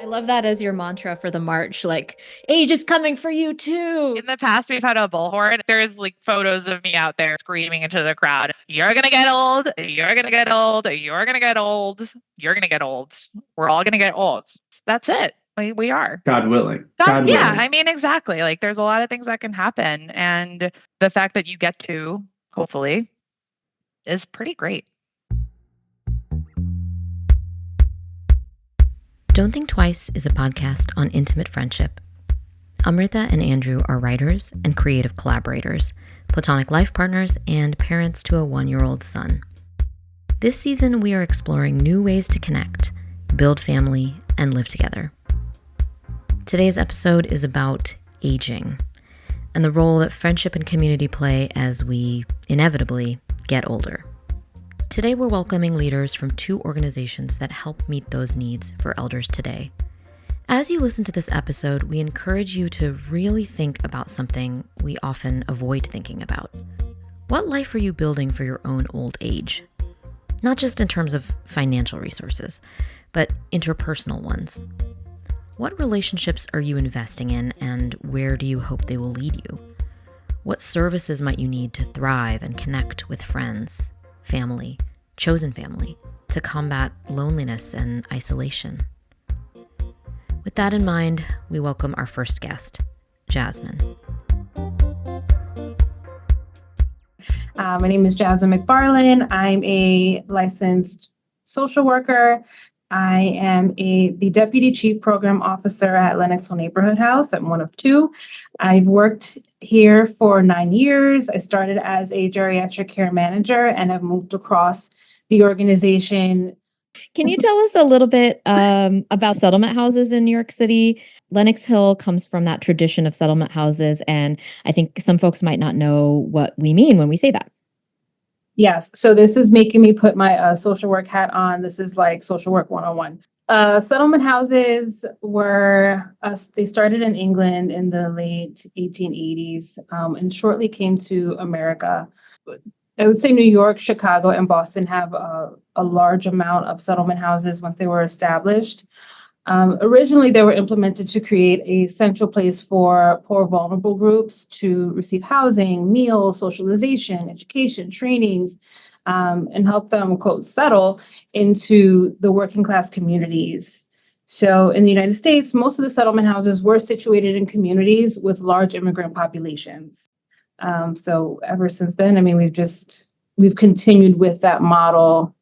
I love that as your mantra for the march, like, age is coming for you too. In the past, we've had a bullhorn. There's like photos of me out there screaming into the crowd, "You're going to get old. You're going to get old. You're going to get old. You're going to get old. We're all going to get old." That's it. We are. God willing. God, God yeah, willing. I mean, exactly. Like there's a lot of things that can happen. And the fact that you get to, hopefully, is pretty great. Don't Think Twice is a podcast on intimate friendship. Amrita and Andrew are writers and creative collaborators, platonic life partners, and parents to a 1-year-old son. This season, we are exploring new ways to connect, build family, and live together. Today's episode is about aging and the role that friendship and community play as we inevitably get older. Today, we're welcoming leaders from 2 organizations that help meet those needs for elders today. As you listen to this episode, we encourage you to really think about something we often avoid thinking about. What life are you building for your own old age? Not just in terms of financial resources, but interpersonal ones. What relationships are you investing in, and where do you hope they will lead you? What services might you need to thrive and connect with friends, family, chosen family, to combat loneliness and isolation? With that in mind, we welcome our first guest, Jasmine. My name is Jasmine McFarlane. I'm a licensed social worker. I am the Deputy Chief Program Officer at Lenox Hill Neighborhood House. I'm one of 2. I've worked here for 9 years. I started as a geriatric care manager and have moved across the organization. Can you tell us a little bit about settlement houses in New York City? Lenox Hill comes from that tradition of settlement houses, and I think some folks might not know what we mean when we say that. Yes, so this is making me put my social work hat on. This is like social work 101. Settlement houses they started in England in the late 1880s and shortly came to America. I would say New York, Chicago, and Boston have a large amount of settlement houses once they were established. Originally, they were implemented to create a central place for poor, vulnerable groups to receive housing, meals, socialization, education, trainings, and help them, quote, settle into the working class communities. So in the United States, most of the settlement houses were situated in communities with large immigrant populations. So ever since then, I mean, we've continued with that model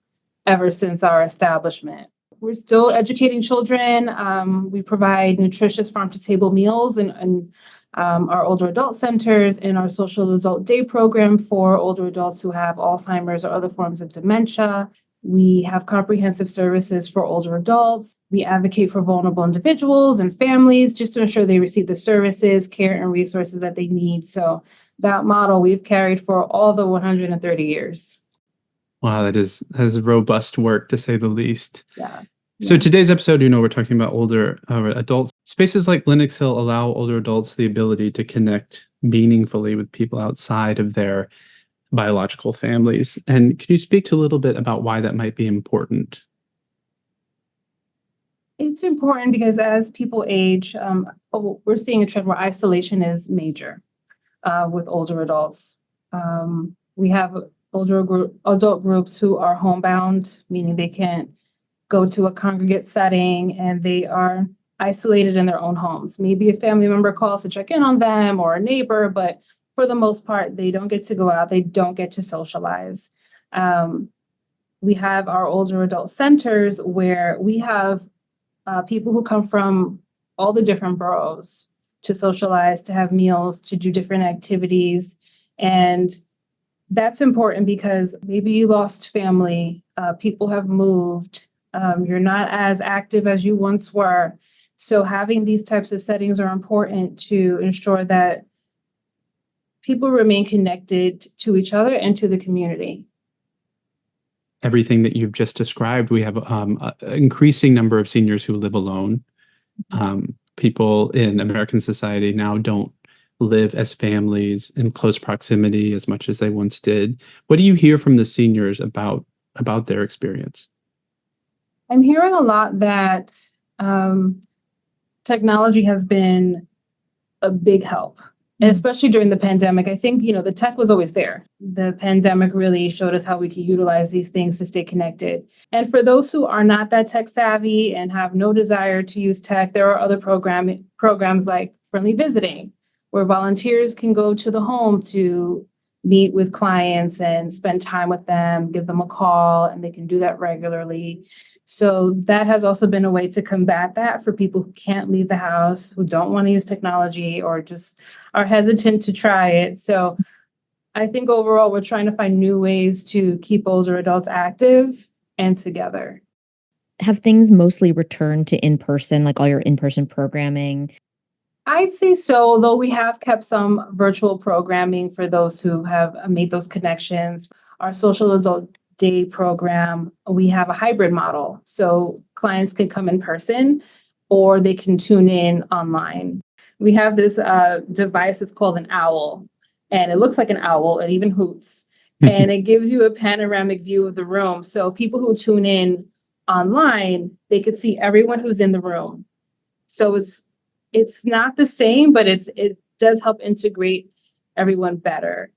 ever since our establishment. We're still educating children. We provide nutritious farm-to-table meals in our older adult centers and our social adult day program for older adults who have Alzheimer's or other forms of dementia. We have comprehensive services for older adults. We advocate for vulnerable individuals and families just to ensure they receive the services, care, and resources that they need. So that model we've carried for all the 130 years. Wow, that is robust work, to say the least. Yeah. So today's episode, we're talking about older adults. Spaces like Lenox Hill allow older adults the ability to connect meaningfully with people outside of their biological families. And can you speak to a little bit about why that might be important? It's important because as people age, we're seeing a trend where isolation is major with older adults. We have adult groups who are homebound, meaning they can't go to a congregate setting and they are isolated in their own homes. Maybe a family member calls to check in on them or a neighbor, but for the most part, they don't get to go out. They don't get to socialize. We have our older adult centers where we have people who come from all the different boroughs to socialize, to have meals, to do different activities. And that's important because maybe you lost family, people have moved, you're not as active as you once were. So having these types of settings are important to ensure that people remain connected to each other and to the community. Everything that you've just described, we have an increasing number of seniors who live alone. People in American society now don't live as families in close proximity as much as they once did. What do you hear from the seniors about their experience? I'm hearing a lot that technology has been a big help, and especially during the pandemic. I think, the tech was always there. The pandemic really showed us how we could utilize these things to stay connected. And for those who are not that tech savvy and have no desire to use tech, there are other programs like Friendly Visiting, where volunteers can go to the home to meet with clients and spend time with them, give them a call, and they can do that regularly. So that has also been a way to combat that for people who can't leave the house, who don't want to use technology or just are hesitant to try it. So I think overall, we're trying to find new ways to keep older adults active and together. Have things mostly returned to in-person, like all your in-person programming? I'd say so, although we have kept some virtual programming for those who have made those connections. Our social adult day program, we have a hybrid model. So clients can come in person or they can tune in online. We have this device, it's called an owl, and it looks like an owl. It even hoots, and it gives you a panoramic view of the room. So people who tune in online, they could see everyone who's in the room. So it's not the same, but it does help integrate everyone better.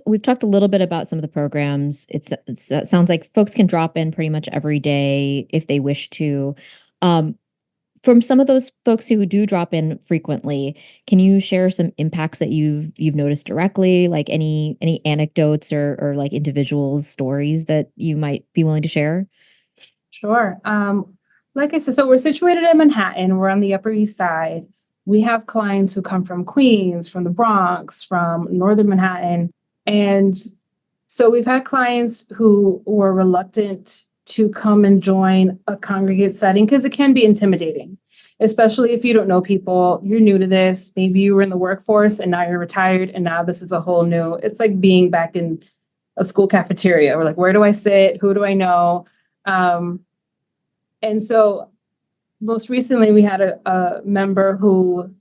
We've talked a little bit about some of the programs. It sounds like folks can drop in pretty much every day if they wish to. From some of those folks who do drop in frequently, can you share some impacts that you've noticed directly, like any anecdotes or like individuals' stories that you might be willing to share? Sure. Like I said, so we're situated in Manhattan. We're on the Upper East Side. We have clients who come from Queens, from the Bronx, from Northern Manhattan. And so we've had clients who were reluctant to come and join a congregate setting because it can be intimidating, especially if you don't know people, you're new to this. Maybe you were in the workforce and now you're retired and now this is a whole new, it's like being back in a school cafeteria. We're like, where do I sit? Who do I know? And so most recently, we had a member who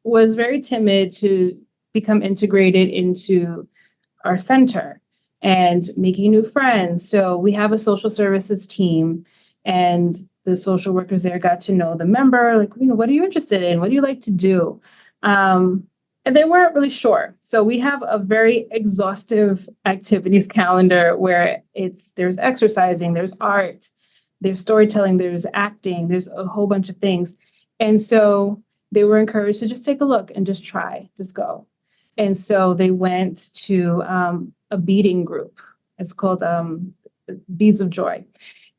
was very timid to become integrated into our center and making new friends. So we have a social services team, and the social workers there got to know the member, like, what are you interested in? What do you like to do? And they weren't really sure. So we have a very exhaustive activities calendar where there's exercising, there's art, there's storytelling, there's acting, there's a whole bunch of things. And so they were encouraged to just take a look and just try, just go. And so they went to a beading group. It's called Beads of Joy.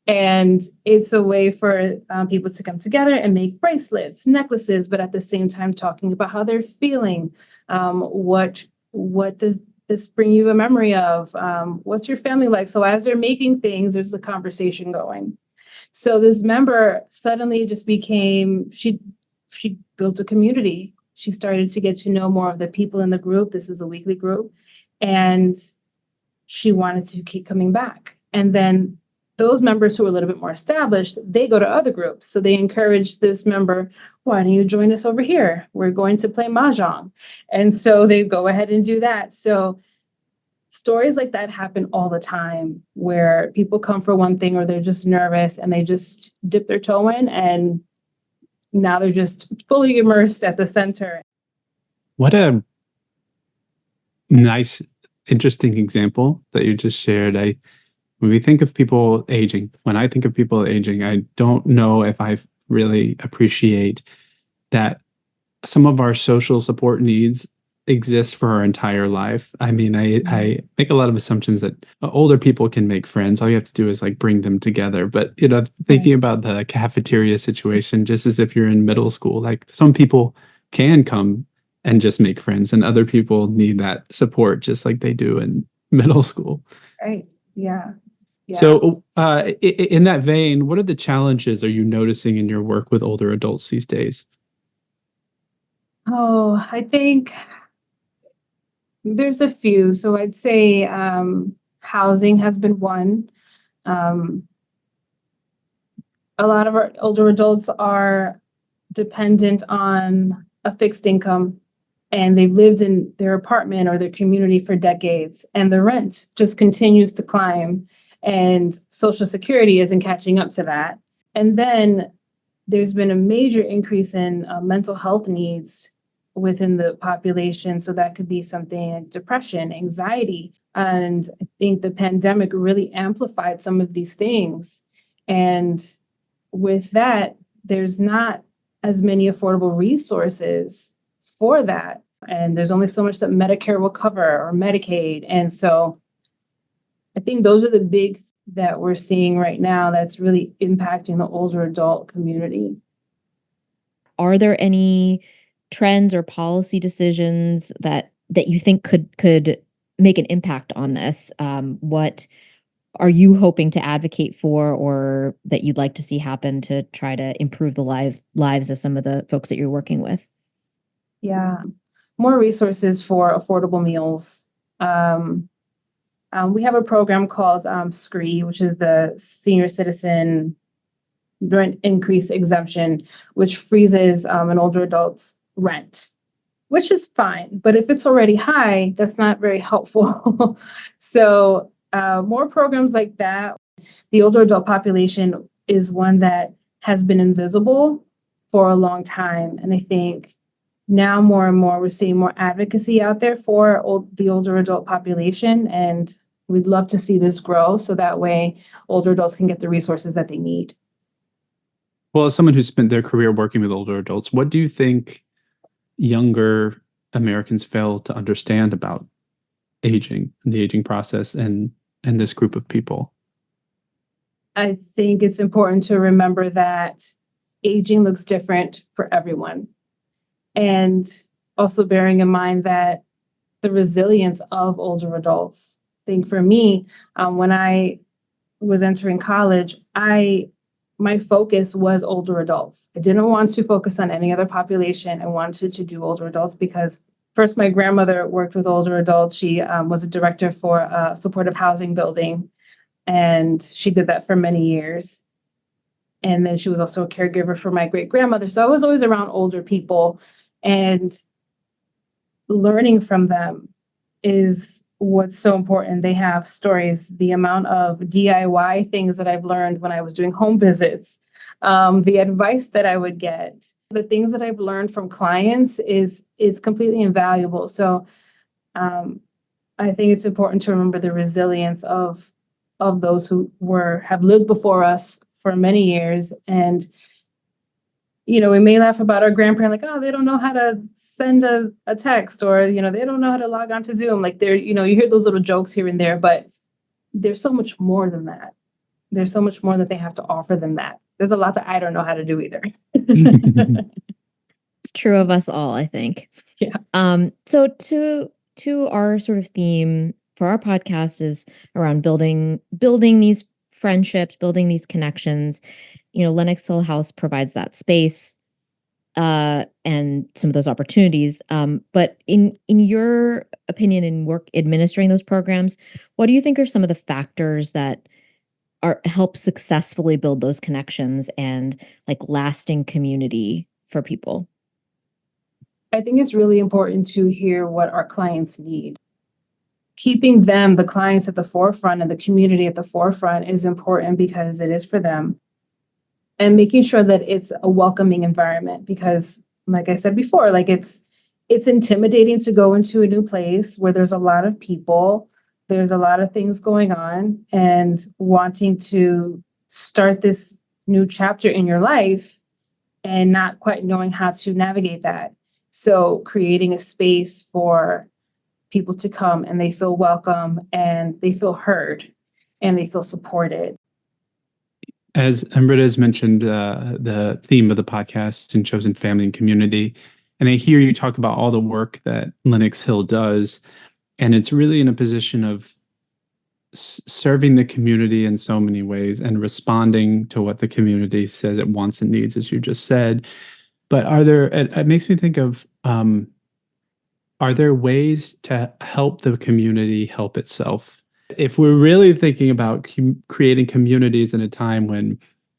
And it's a way for people to come together and make bracelets, necklaces, but at the same time talking about how they're feeling. What does this bring you a memory of? What's your family like? So as they're making things, there's a conversation going. So this member suddenly just became, she built a community. She started to get to know more of the people in the group. This is a weekly group. And she wanted to keep coming back. And then those members who are a little bit more established, they go to other groups. So they encourage this member, why don't you join us over here? We're going to play Mahjong. And so they go ahead and do that. So stories like that happen all the time where people come for one thing or they're just nervous and they just dip their toe in and now they're just fully immersed at the center. What a nice, interesting example that you just shared. When we think of people aging, when I think of people aging, I don't know if I really appreciate that some of our social support needs exist for our entire life. I mean, I make a lot of assumptions that older people can make friends. All you have to do is like bring them together. But, thinking about the cafeteria situation, just as if you're in middle school, like some people can come and just make friends and other people need that support just like they do in middle school. Right. Yeah. So in that vein, what are the challenges are you noticing in your work with older adults these days? Oh, I think there's a few. So I'd say housing has been one. A lot of our older adults are dependent on a fixed income and they've lived in their apartment or their community for decades and the rent just continues to climb and Social Security isn't catching up to that. And then there's been a major increase in mental health needs within the population. So that could be something like depression, anxiety. And I think the pandemic really amplified some of these things. And with that, there's not as many affordable resources for that. And there's only so much that Medicare will cover or Medicaid. And so I think those are the big that we're seeing right now that's really impacting the older adult community. Are there any trends or policy decisions that you think could make an impact on this? What are you hoping to advocate for, or that you'd like to see happen to try to improve the lives of some of the folks that you're working with? Yeah, more resources for affordable meals. We have a program called SCREE, which is the Senior Citizen Rent Increase Exemption, which freezes an older adult's rent, which is fine. But if it's already high, that's not very helpful. So more programs like that. The older adult population is one that has been invisible for a long time. And I think now more and more we're seeing more advocacy out there for the older adult population. And we'd love to see this grow so that way older adults can get the resources that they need. Well, as someone who's spent their career working with older adults, what do you think younger Americans fail to understand about aging and the aging process and this group of people? I think it's important to remember that aging looks different for everyone. And also bearing in mind that the resilience of older adults. I think for me, when I was entering college, my focus was older adults. I didn't want to focus on any other population. I wanted to do older adults because first, my grandmother worked with older adults. She was a director for a supportive housing building, and she did that for many years. And then she was also a caregiver for my great grandmother. So I was always around older people, and learning from them is what's so important. They have stories, the amount of DIY things that I've learned when I was doing home visits, the advice that I would get, the things that I've learned from clients is completely invaluable. So I think it's important to remember the resilience of those who have lived before us for many years. And we may laugh about our grandparents, like, oh, they don't know how to send a text, or, they don't know how to log on to Zoom. Like you hear those little jokes here and there, but there's so much more than that. There's so much more that they have to offer than that. There's a lot that I don't know how to do either. It's true of us all, I think. Yeah. So to our sort of theme for our podcast is around building these friendships, building these connections. Lenox Hill House provides that space and some of those opportunities. But in your opinion, in work administering those programs, what do you think are some of the factors that help successfully build those connections and like lasting community for people? I think it's really important to hear what our clients need. Keeping the clients at the forefront and the community at the forefront is important because it is for them. And making sure that it's a welcoming environment, because like I said before, like it's intimidating to go into a new place where there's a lot of people, there's a lot of things going on, and wanting to start this new chapter in your life and not quite knowing how to navigate that. So creating a space for people to come and they feel welcome and they feel heard and they feel supported. As Amrita has mentioned, the theme of the podcast and chosen family and community, and I hear you talk about all the work that Lenox Hill does, and it's really in a position of serving the community in so many ways and responding to what the community says it wants and needs, as you just said. But it makes me think of, are there ways to help the community help itself? If we're really thinking about creating communities in a time when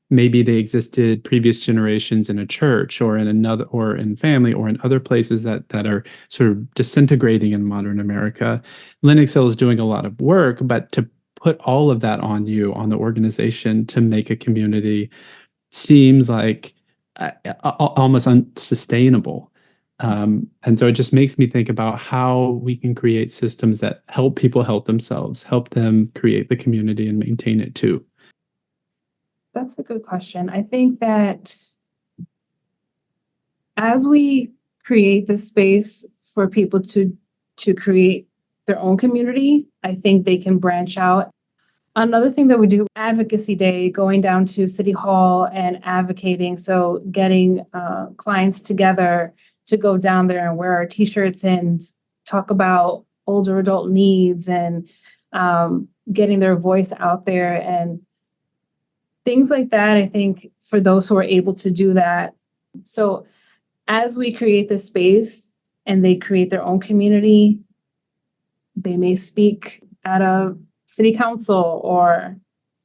maybe they existed previous generations in a church or in another, or in family, or in other places that are sort of disintegrating in modern America, Lenox Hill is doing a lot of work, but to put all of that on you, on the organization to make a community seems like almost unsustainable. And so it just makes me think about how we can create systems that help people help themselves, help them create the community and maintain it too. That's a good question. I think that as we create the space for people to create their own community, I think they can branch out. Another thing that we do, advocacy day, going down to City Hall and advocating. So getting clients together to go down there and wear our t-shirts and talk about older adult needs and getting their voice out there and things like that. I think for those who are able to do that. So as we create this space and they create their own community, they may speak at a city council or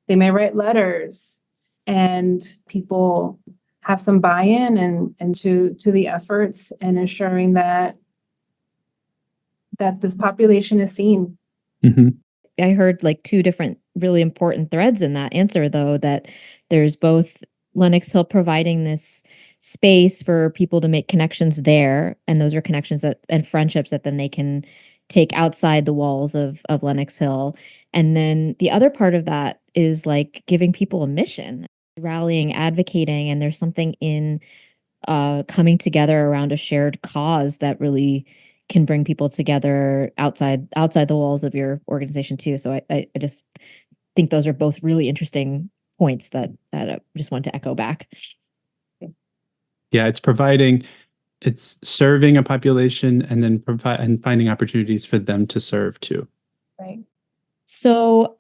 they may write letters and people have some buy-in and to the efforts and ensuring that this population is seen. Mm-hmm. I heard like two different really important threads in that answer, though, that there's both Lenox Hill providing this space for people to make connections there, and those are connections and friendships that then they can take outside the walls of Lenox Hill. And then the other part of that is like giving people a mission, rallying, advocating, and there's something in coming together around a shared cause that really can bring people together outside the walls of your organization too. So I just think those are both really interesting points that I just want to echo back. Yeah, it's serving a population and then finding opportunities for them to serve too. Right. So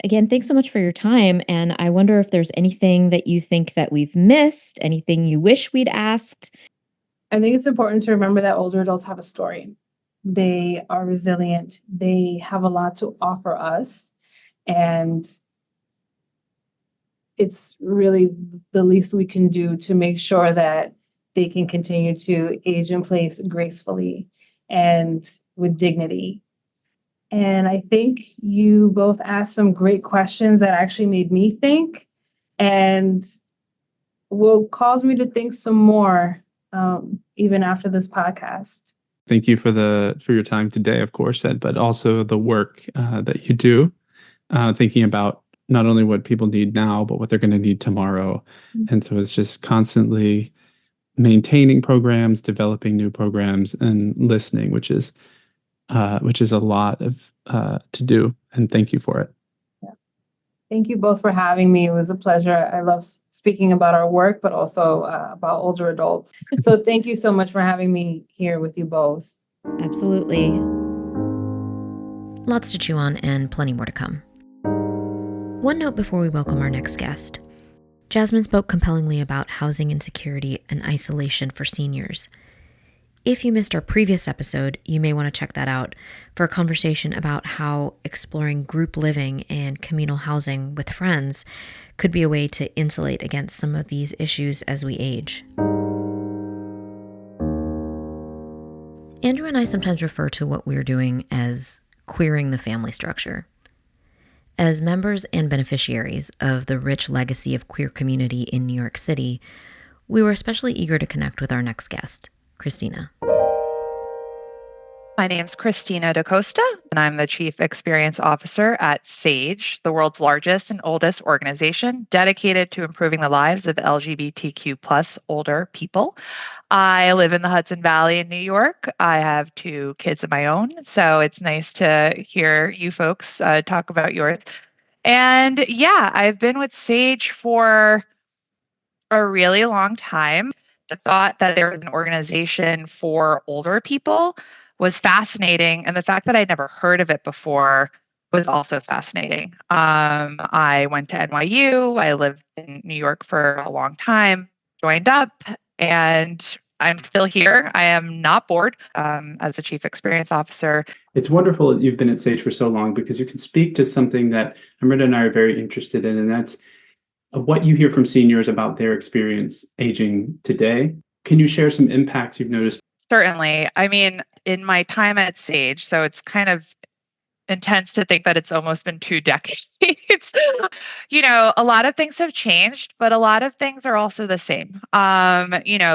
again, thanks so much for your time. And I wonder if there's anything that you think that we've missed, anything you wish we'd asked. I think it's important to remember that older adults have a story. They are resilient. They have a lot to offer us. And it's really the least we can do to make sure that they can continue to age in place gracefully and with dignity. And I think you both asked some great questions that actually made me think and will cause me to think some more even after this podcast. Thank you for your time today, of course, Ed, but also the work that you do, thinking about not only what people need now, but what they're going to need tomorrow. Mm-hmm. And so it's just constantly maintaining programs, developing new programs, and listening, which is a lot of to do. And thank you for it. Yeah. Thank you both for having me. It was a pleasure. I love speaking about our work, but also about older adults. So thank you so much for having me here with you both. Absolutely. Lots to chew on and plenty more to come. One note before we welcome our next guest. Jasmine spoke compellingly about housing insecurity and isolation for seniors. If you missed our previous episode, you may want to check that out for a conversation about how exploring group living and communal housing with friends could be a way to insulate against some of these issues as we age. Andrew and I sometimes refer to what we're doing as queering the family structure. As members and beneficiaries of the rich legacy of queer community in New York City, we were especially eager to connect with our next guest, Christina. My name's Christina DaCosta, and I'm the Chief Experience Officer at SAGE, the world's largest and oldest organization dedicated to improving the lives of LGBTQ+ older people. I live in the Hudson Valley in New York. I have 2 kids of my own, so it's nice to hear you folks talk about yours. And yeah, I've been with SAGE for a really long time. The thought that there was an organization for older people was fascinating. And the fact that I'd never heard of it before was also fascinating. I went to NYU. I lived in New York for a long time, joined up, and I'm still here. I am not bored as a Chief Experience Officer. It's wonderful that you've been at SAGE for so long because you can speak to something that Amrita and I are very interested in, and that's what you hear from seniors about their experience aging today. Can you share some impacts you've noticed? Certainly. I mean, in my time at SAGE, so it's kind of intense to think that it's almost been 2 decades. A lot of things have changed, but a lot of things are also the same.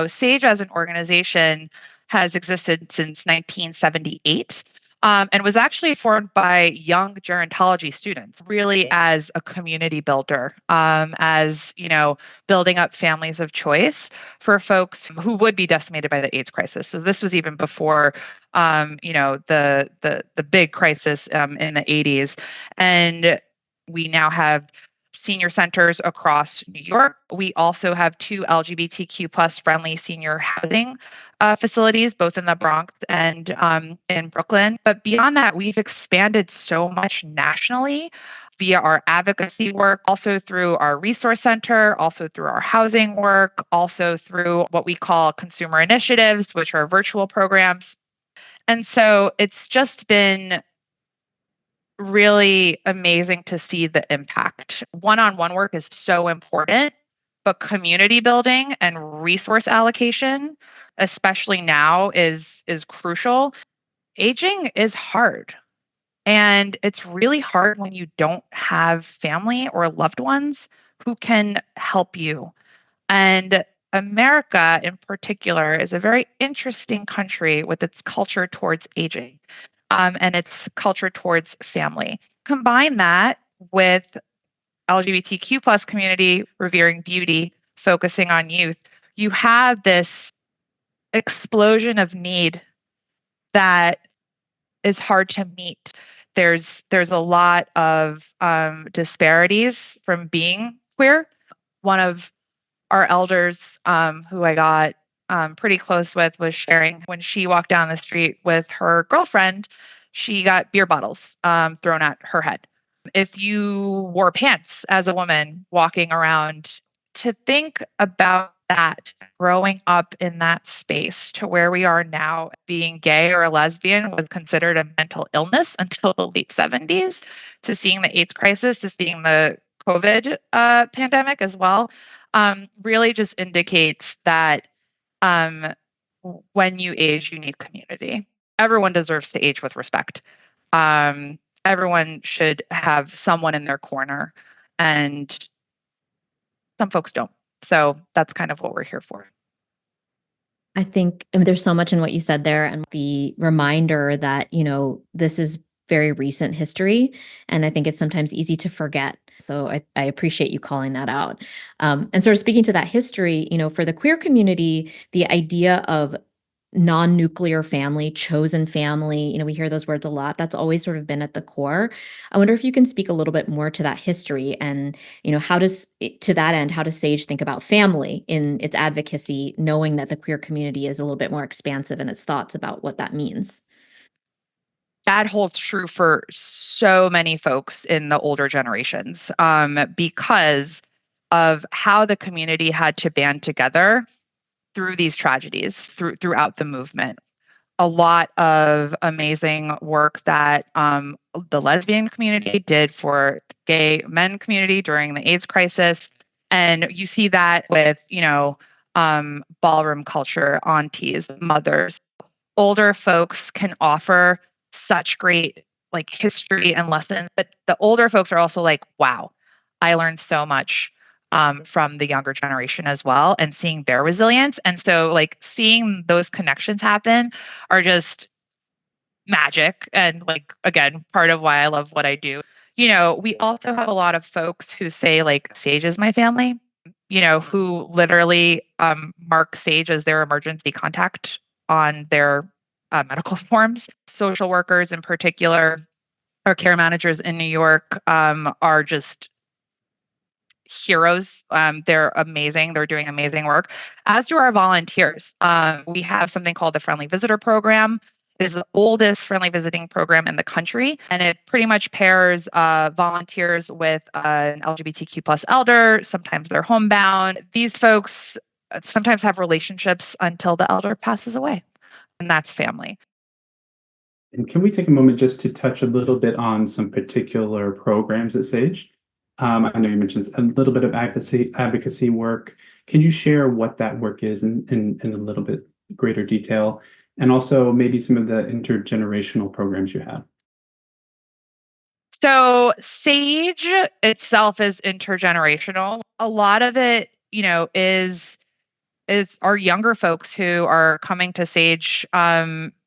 Sage as an organization has existed since 1978. And was actually formed by young gerontology students, really as a community builder, building up families of choice for folks who would be decimated by the AIDS crisis. So this was even before, the big crisis in the 80s, and we now have senior centers across New York. We also have 2 LGBTQ plus friendly senior housing facilities, both in the Bronx and in Brooklyn. But beyond that, we've expanded so much nationally via our advocacy work, also through our resource center, also through our housing work, also through what we call consumer initiatives, which are virtual programs. And so it's just been really amazing to see the impact. One-on-one work is so important, but community building and resource allocation, especially now, is crucial. Aging is hard. And it's really hard when you don't have family or loved ones who can help you. And America, in particular, is a very interesting country with its culture towards aging, and its culture towards family. Combine that with LGBTQ plus community revering beauty, focusing on youth, you have this explosion of need that is hard to meet. There's a lot of disparities from being queer. One of our elders, who I got pretty close with, was sharing when she walked down the street with her girlfriend, she got beer bottles thrown at her head. If you wore pants as a woman walking around, to think about that, growing up in that space to where we are now, being gay or a lesbian was considered a mental illness until the late 70s, to seeing the AIDS crisis, to seeing the COVID pandemic as well, really just indicates that um, when you age, you need community. Everyone deserves to age with respect. Everyone should have someone in their corner, and some folks don't. So that's kind of what we're here for. I think, I mean, there's so much in what you said there, and the reminder that, this is very recent history. And I think it's sometimes easy to forget. So I appreciate you calling that out. And sort of speaking to that history, for the queer community, the idea of non-nuclear family, chosen family, we hear those words a lot. That's always sort of been at the core. I wonder if you can speak a little bit more to that history and, to that end, how does Sage think about family in its advocacy, knowing that the queer community is a little bit more expansive in its thoughts about what that means? That holds true for so many folks in the older generations, because of how the community had to band together through these tragedies, throughout the movement. A lot of amazing work that the lesbian community did for the gay men community during the AIDS crisis. And you see that with, ballroom culture, aunties, mothers. Older folks can offer such great history and lessons, but the older folks are also like, wow, I learned so much from the younger generation as well, and seeing their resilience. And so seeing those connections happen are just magic. And again, part of why I love what I do. We also have a lot of folks who say Sage is my family, who literally mark Sage as their emergency contact on their medical forms. Social workers in particular, or care managers in New York, are just heroes. They're amazing. They're doing amazing work, as do our volunteers. We have something called the Friendly Visitor Program. It is the oldest friendly visiting program in the country, and it pretty much pairs volunteers with an LGBTQ plus elder. Sometimes they're homebound. These folks sometimes have relationships until the elder passes away, and that's family. And can we take a moment just to touch a little bit on some particular programs at Sage? I know you mentioned a little bit of advocacy work. Can you share what that work is in a little bit greater detail? And also maybe some of the intergenerational programs you have? So SAGE itself is intergenerational. A lot of it, is our younger folks who are coming to SAGE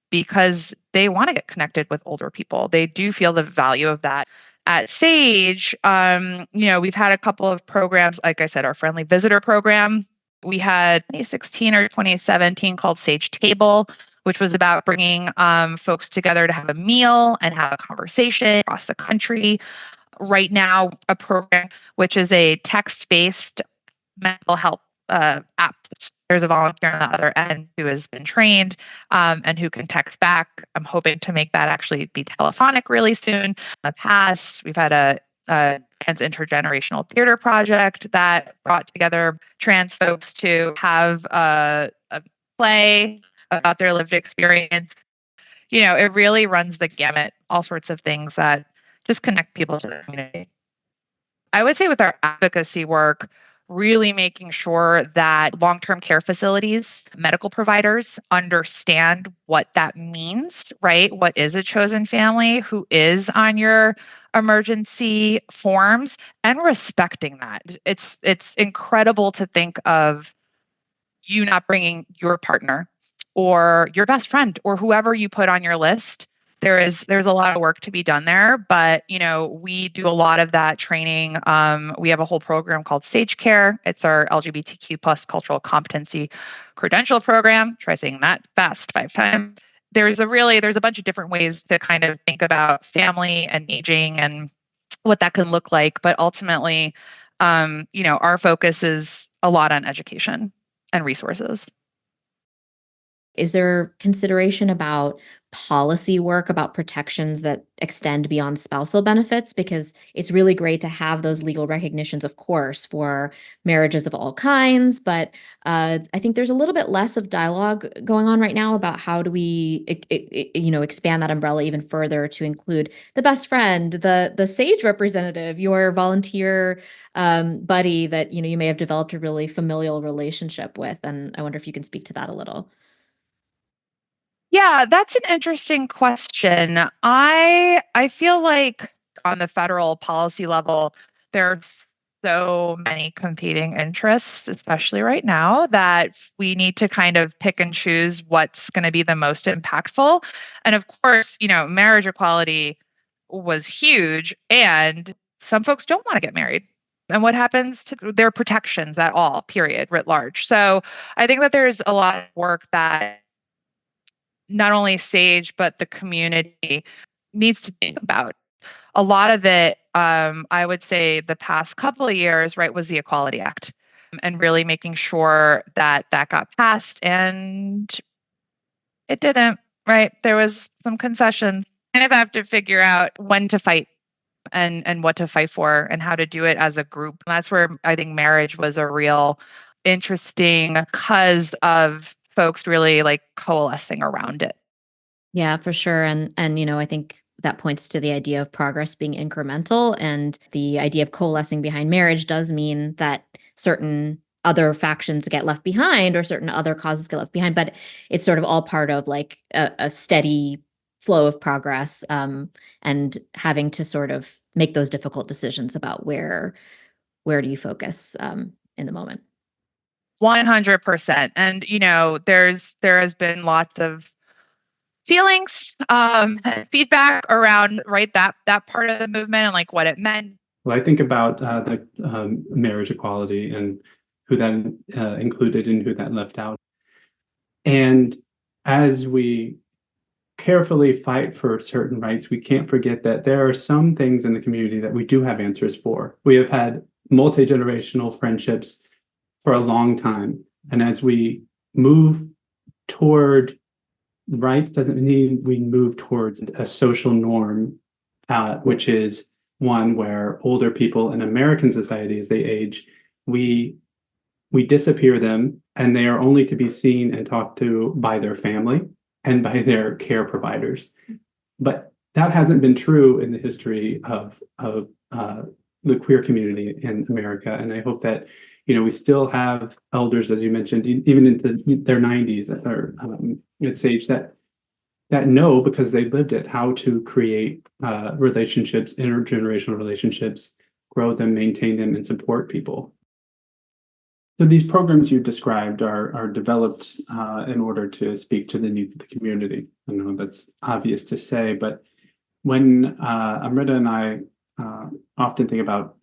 because they want to get connected with older people. They do feel the value of that. At SAGE, we've had a couple of programs, like I said, our friendly visitor program. We had 2016 or 2017 called SAGE Table, which was about bringing folks together to have a meal and have a conversation across the country. Right now, a program which is a text-based mental health app. There's a volunteer on the other end who has been trained and who can text back. I'm hoping to make that actually be telephonic really soon. In the past, we've had a trans intergenerational theater project that brought together trans folks to have a play about their lived experience. It really runs the gamut, all sorts of things that just connect people to the community. I would say with our advocacy work, really making sure that long-term care facilities, medical providers understand what that means, right? What is a chosen family? Who is on your emergency forms? And respecting that. It's incredible to think of you not bringing your partner or your best friend or whoever you put on your list. There's a lot of work to be done there, but we do a lot of that training. We have a whole program called Sage Care. It's our LGBTQ plus cultural competency credential program. Try saying that fast 5 times. There's a bunch of different ways to kind of think about family and aging and what that can look like. But ultimately, our focus is a lot on education and resources. Is there consideration about policy work, about protections that extend beyond spousal benefits? Because it's really great to have those legal recognitions, of course, for marriages of all kinds. But I think there's a little bit less of dialogue going on right now about how do we, expand that umbrella even further to include the best friend, the SAGE representative, your volunteer buddy that you may have developed a really familial relationship with. And I wonder if you can speak to that a little. Yeah, that's an interesting question. I feel like on the federal policy level, there's so many competing interests, especially right now, that we need to kind of pick and choose what's going to be the most impactful. And of course, marriage equality was huge, and some folks don't want to get married. And what happens to their protections at all, period, writ large. So I think that there's a lot of work that not only SAGE, but the community needs to think about. A lot of it, I would say the past couple of years, right, was the Equality Act and really making sure that that got passed, and it didn't, right? There was some concessions. Kind of have to figure out when to fight and what to fight for and how to do it as a group. And that's where I think marriage was a real interesting because of folks really like coalescing around it. Yeah, for sure. And I think that points to the idea of progress being incremental, and the idea of coalescing behind marriage does mean that certain other factions get left behind or certain other causes get left behind, but it's sort of all part of like a steady flow of progress, and having to sort of make those difficult decisions about where do you focus in the moment. 100%. And there has been lots of feelings, feedback around right that part of the movement and like what it meant. Well, I think about the marriage equality and who that included and who that left out. And as we carefully fight for certain rights, we can't forget that there are some things in the community that we do have answers for. We have had multi-generational friendships for a long time. And as we move toward rights, doesn't mean we move towards a social norm, which is one where older people in American society, as they age, we disappear them, and they are only to be seen and talked to by their family and by their care providers. But that hasn't been true in the history of the queer community in America. And I hope that we still have elders, as you mentioned, even into their 90s that are at SAGE, that that know, because they lived it, how to create relationships, intergenerational relationships, grow them, maintain them, and support people. So these programs you described are developed in order to speak to the needs of the community. I know that's obvious to say, but when Amrita and I often think about,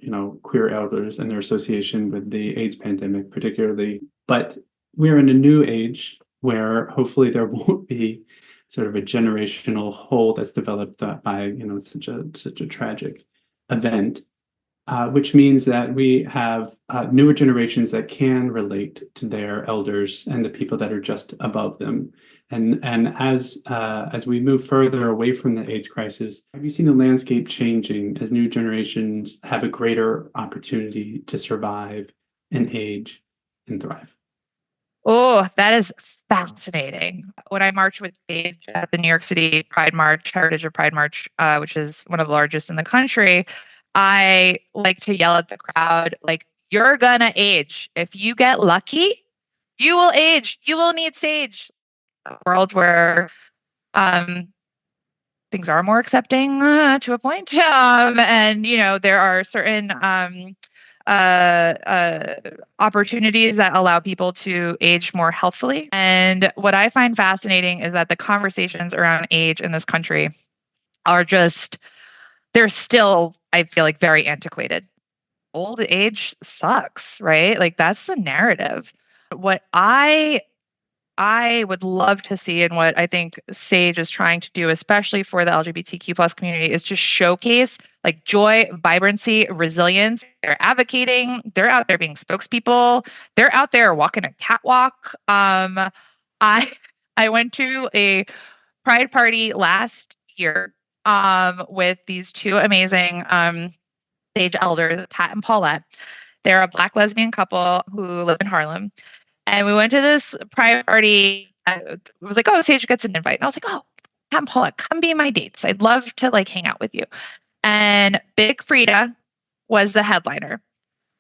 queer elders and their association with the AIDS pandemic, particularly, but we're in a new age where hopefully there won't be sort of a generational hole that's developed by, such a tragic event. Which means that we have newer generations that can relate to their elders and the people that are just above them. And as we move further away from the AIDS crisis, have you seen the landscape changing as new generations have a greater opportunity to survive and age and thrive? Oh, that is fascinating. When I marched with Paige at the New York City Pride March, Heritage of Pride March, which is one of the largest in the country, I like to yell at the crowd, like, you're gonna age. If you get lucky, you will age. You will need sage. A world where things are more accepting to a point. And, there are certain opportunities that allow people to age more healthfully. And what I find fascinating is that the conversations around age in this country are they're still, I feel like, very antiquated. Old age sucks, right? Like, that's the narrative. What I would love to see, and what I think Sage is trying to do, especially for the LGBTQ plus community, is to showcase like joy, vibrancy, resilience. They're advocating, they're out there being spokespeople, they're out there walking a catwalk. I I went to a pride party last year with these two amazing Sage elders, Pat and Paulette. They're a Black lesbian couple who live in Harlem. And we went to this private party. It was like, oh, Sage gets an invite. And I was like, oh, Pat and Paula, come be my dates. I'd love to like hang out with you. And Big Frida was the headliner.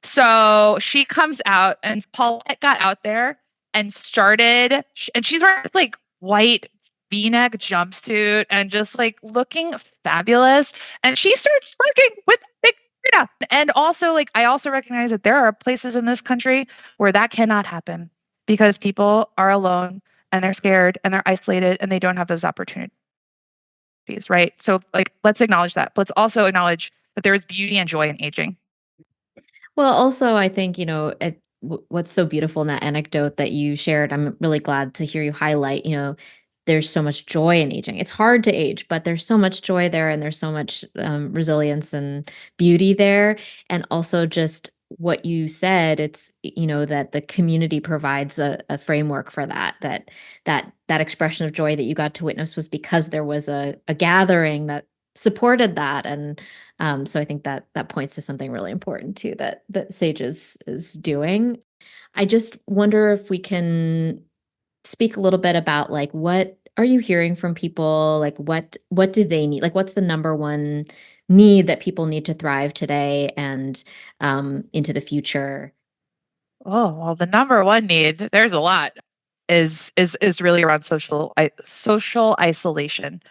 So she comes out and Paulette got out there and started, and she's wearing like white V-neck jumpsuit and just like looking fabulous. And she starts working with Big Frida. And also, like, I also recognize that there are places in this country where that cannot happen because people are alone and they're scared and they're isolated and they don't have those opportunities, right? So, like, let's acknowledge that. Let's also acknowledge that there is beauty and joy in aging. Well, also, I think, what's so beautiful in that anecdote that you shared, I'm really glad to hear you highlight, there's so much joy in aging. It's hard to age, but there's so much joy there and there's so much resilience and beauty there. And also just what you said, it's, that the community provides a framework for that expression of joy that you got to witness was because there was a gathering that supported that. And so I think that points to something really important too that Sage is doing. I just wonder if we can speak a little bit about like what are you hearing from people? Like what do they need? Like what's the number one need that people need to thrive today and into the future? Oh, well, the number one need, there's a lot, is really around social isolation.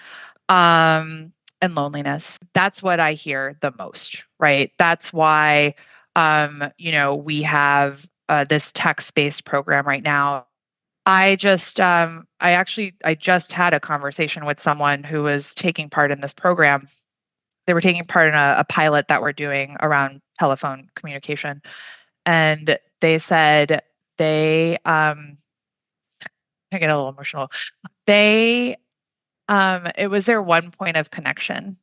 And loneliness. That's what I hear the most, right? That's why, we have this text-based program right now. I just had a conversation with someone who was taking part in this program. They were taking part in a pilot that we're doing around telephone communication. And they said I get a little emotional. They, it was their one point of connection.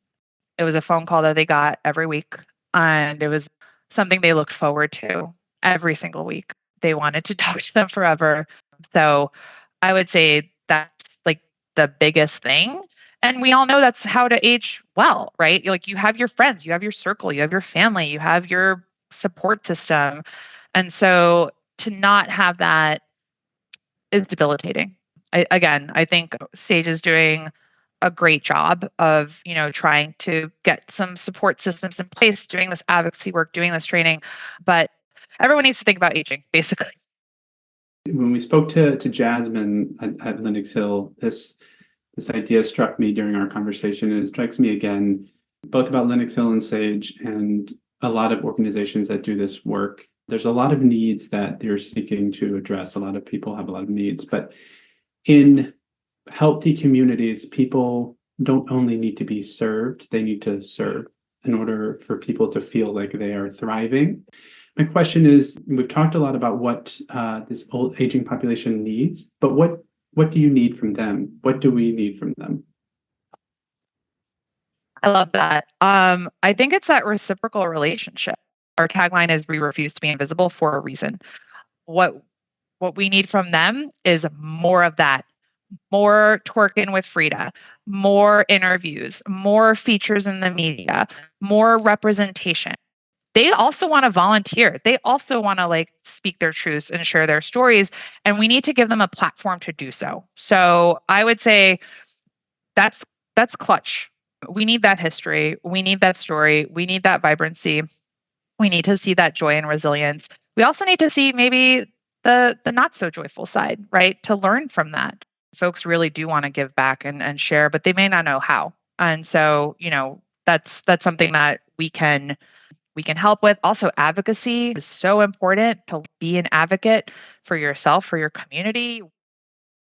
It was a phone call that they got every week, and it was something they looked forward to every single week. They wanted to talk to them forever. So I would say that's like the biggest thing. And we all know that's how to age well, right? Like you have your friends, you have your circle, you have your family, you have your support system. And so to not have that is debilitating. I think Sage is doing a great job of, trying to get some support systems in place, doing this advocacy work, doing this training, but everyone needs to think about aging, basically. When we spoke to Jasmine at Lenox Hill, this this idea struck me during our conversation, and it strikes me again, both about Lenox Hill and Sage and a lot of organizations that do this work. There's a lot of needs that they're seeking to address. A lot of people have a lot of needs, but in healthy communities, people don't only need to be served, they need to serve in order for people to feel like they are thriving. My question is, we've talked a lot about what this old aging population needs, but what do you need from them? What do we need from them? I love that. I think it's that reciprocal relationship. Our tagline is "We refuse to be invisible" for a reason. What we need from them is more of that. More twerking with Frida, more interviews, more features in the media, more representation. They also want to volunteer. They also want to like speak their truths and share their stories. And we need to give them a platform to do so. So I would say that's clutch. We need that history. We need that story. We need that vibrancy. We need to see that joy and resilience. We also need to see maybe the not so joyful side, right? To learn from that. Folks really do want to give back and share, but they may not know how. And so, that's something that we can help with. Also, advocacy is so important, to be an advocate for yourself, for your community.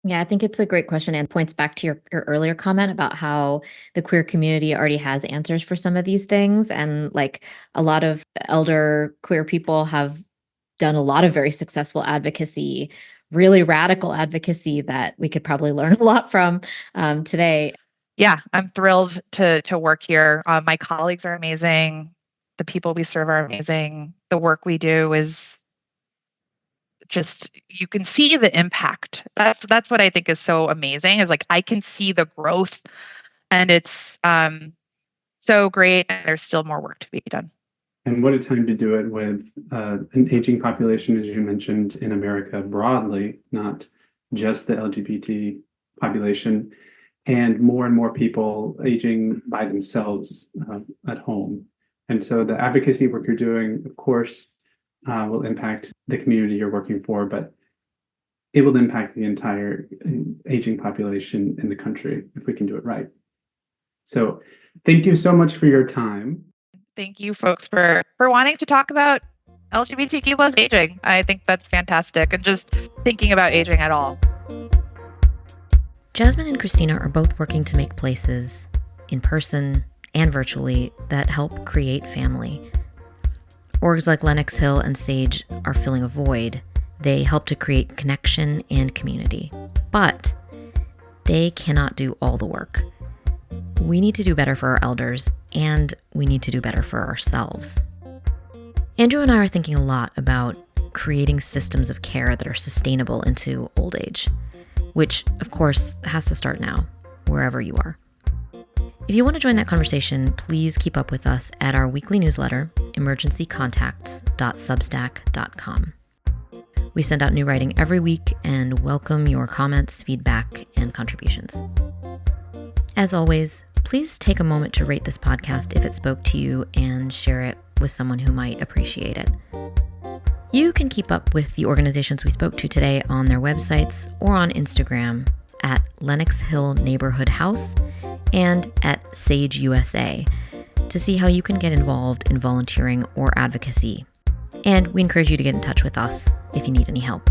Yeah, I think it's a great question and points back to your earlier comment about how the queer community already has answers for some of these things. And like a lot of elder queer people have done a lot of very successful advocacy, really radical advocacy that we could probably learn a lot from today. Yeah, I'm thrilled to work here. My colleagues are amazing. The people we serve are amazing. The work we do is just, you can see the impact. That's what I think is so amazing, is like I can see the growth, and it's so great. And there's still more work to be done. And what a time to do it with an aging population, as you mentioned, in America broadly, not just the LGBT population, and more people aging by themselves at home. And so the advocacy work you're doing, of course, will impact the community you're working for, but it will impact the entire aging population in the country if we can do it right. So thank you so much for your time. Thank you, folks, for wanting to talk about LGBTQ plus aging. I think that's fantastic, and just thinking about aging at all. Jasmine and Christina are both working to make places, in person and virtually, that help create family. Orgs like Lenox Hill and Sage are filling a void. They help to create connection and community. But they cannot do all the work. We need to do better for our elders, and we need to do better for ourselves. Andrew and I are thinking a lot about creating systems of care that are sustainable into old age, which, of course, has to start now, wherever you are. If you want to join that conversation, please keep up with us at our weekly newsletter, emergencycontacts.substack.com. We send out new writing every week and welcome your comments, feedback, and contributions. As always, please take a moment to rate this podcast if it spoke to you and share it with someone who might appreciate it. You can keep up with the organizations we spoke to today on their websites or on Instagram at Lenox Hill Neighborhood House and at Sage USA to see how you can get involved in volunteering or advocacy. And we encourage you to get in touch with us if you need any help.